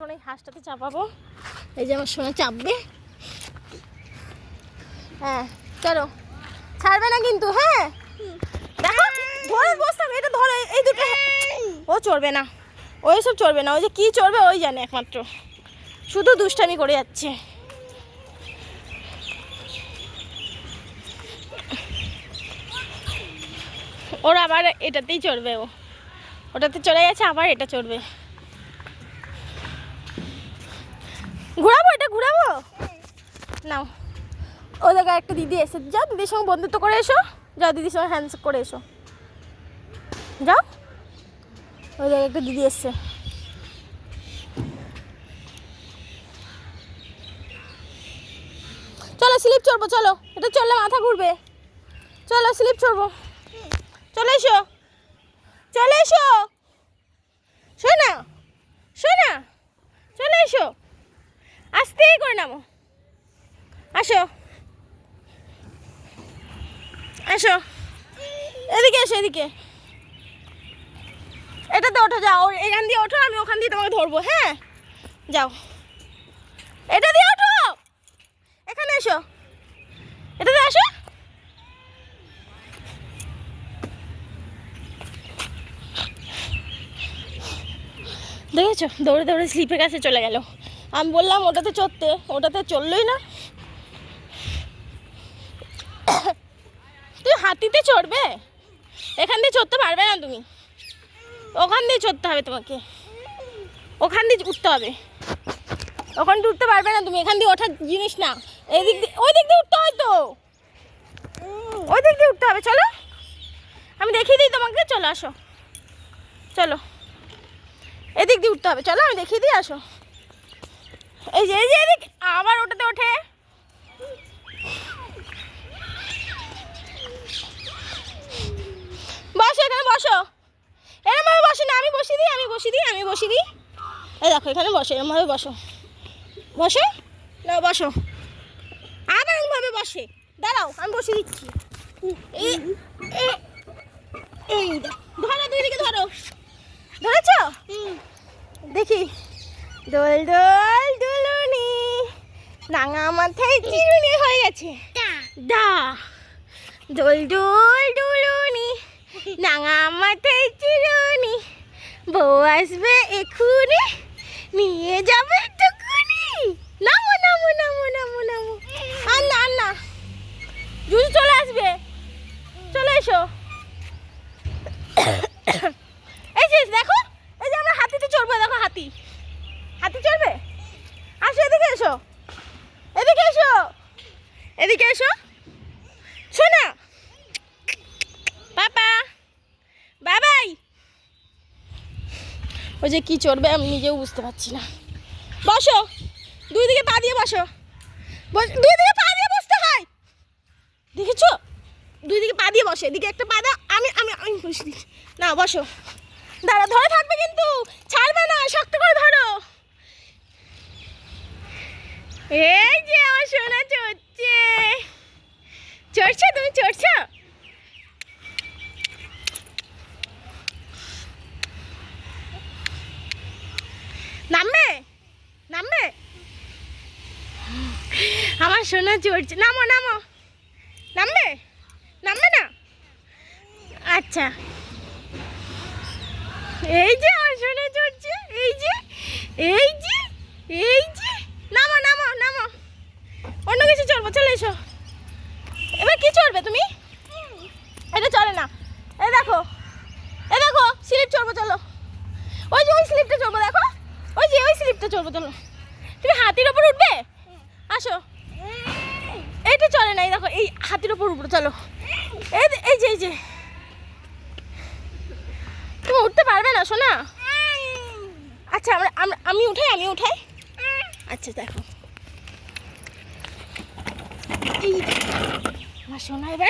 এই হাঁসটাতে চাপাবো। এই যে আমার সোনা চাপবে। হ্যাঁ চলো, ছাড়বে না কিন্তু। হ্যাঁ দেখো, ধরে বসতে হবে। এটা ধরে, এই দুটো। ও চড়বে না, ওই সব চড়বে না। ওই যে কি চড়বে ওই জানে একমাত্র, শুধু দুষ্টামি করে যাচ্ছে। ওর আবার এটাতেই চড়বে, ও ওটাতে চলে গেছে, আবার এটা চড়বে। ঘুরাবো, এটা ঘুরাবো। নাও, ও জায়গায় একটা দিদি এসে, যাও দিদির সঙ্গে বন্ধুত্ব করে এসো। যাও দিদির সঙ্গে হ্যান্ডস করে এসো, যাও। ওই জায়গায় একটা দিদি এসছে। চলো স্লিপ চড়বো, চলো। এটা চললে মাথা ঘুরবে। চলো স্লিপ চড়বো, চলে এসো, চলে এসো। শোনা শোনা, চলে এসো, আস্তেই করে নামো। আসো আসো, এদিকে এসো, এদিকে। এটাতে ওঠো, যাও। এখান দিয়ে ওঠো, আমি ওখান দিয়ে তোমাকে ধরবো। হ্যাঁ যাও, এটা দিয়ে ওঠো। এখানে এসো, এটাতে আসো। দেখেছো, দৌড়ে দৌড়ে স্লিপের কাছে চলে গেল। আমি বললাম ওটাতে চড়তে, ওটাতে চললোই না। তুই হাতিতে চড়বে, এখান দিয়ে চড়তে পারবে না তুমি। ওখান দিয়ে চড়তে হবে তোমাকে, ওখান দিয়ে উঠতে হবে। ওখান দিয়ে উঠতে পারবে না তুমি, এখান দিয়ে ওঠার জিনিস না। এই দিক দিয়ে, ওই দিক দিয়ে উঠতে হয় তো, ওই দিক দিয়ে উঠতে হবে। চলো আমি দেখিয়ে দিই তোমাকে, চলো আসো, চলো এদিক দিয়ে উঠতে হবে। চলো আমি দেখিয়ে দিই, আসো। এই যে এদিক, আবার ওটাতে ওঠে। বসো, এখানে বসো। এরমভাবে বসে না, আমি বসিয়ে দিই, আমি বসিয়ে দিই, আমি বসিয়ে দিই। এই দেখো, এখানে বসো, এরমভাবে বসো, বসো না, বসো। আবার এরমভাবে বসে, দাঁড়াও আমি বসিয়ে দিচ্ছি। এই ধরো, দুই দিকে ধরো। ধরেছ? দেখি। দোল দোল দুলুনি, রাঙা মাথায় চিরুনি হয়ে গেছে। দা দোল দোল দুলুনি, রাঙা মাথায় চিরুনি, বউ আসবে এক্ষুনি, নিয়ে যাবে টুকুনি। নামো নামো নামো নামো নামো। আর না, আর না, জুজু চলে আসবে, চলে এসো। এই যে দেখো, এই যে আমরা হাতিতে চড়বো। দেখো হাতি, হাতি চড়বে। আসো, এদিকে এসো, এদিকে এসো, এদিকে এসো। শোনা পাপা, বাবাই। ওই যে কি চড়বে আমি নিজেও বুঝতে পারছি না। বসো, দুই দিকে পা দিয়ে বসো, দুই দিকে পা দিয়ে বসতে হয়, দেখেছো? দুই দিকে পা দিয়ে বসে, এদিকে একটা পা দাও। আমি আমি আমি বসে দিচ্ছি। না বসো, দাঁড়া, ধরে থাকবে কিন্তু, ছাড়বে না, শক্ত করে ধরো। এই যে আমার সোনা চড়ছে, চড়ছো তুমি, চড়ছো। নামবে, নামবে। আমার সোনা চড়ছে, নামো নামো। নামবে, নামবে না। আচ্ছা, এই যে আমার সোনা চড়ছে, এই যে, এই যে, এই যে। নামো নামো নামো, অন্য কিছু চড়বো, চলে এসো। এবার কি চড়বে তুমি? এটা চলে না। এই দেখো, এই দেখো, স্লিপ চড়বো, চলো। ওই যে ওই স্লিপটা চড়বো, দেখো, ওই যে ওই স্লিপটা চড়বো, চলো। তুমি হাতির ওপর উঠবে, আসো। এইটা চলে না, এই দেখো, এই হাতির ওপর উঠবো, চলো। এই এই যে, এই যে, তুমি উঠতে পারবে না সোনা। আচ্ছা, আমি উঠাই, আমি উঠাই। আচ্ছা দেখো, এই আমার সোনা এবার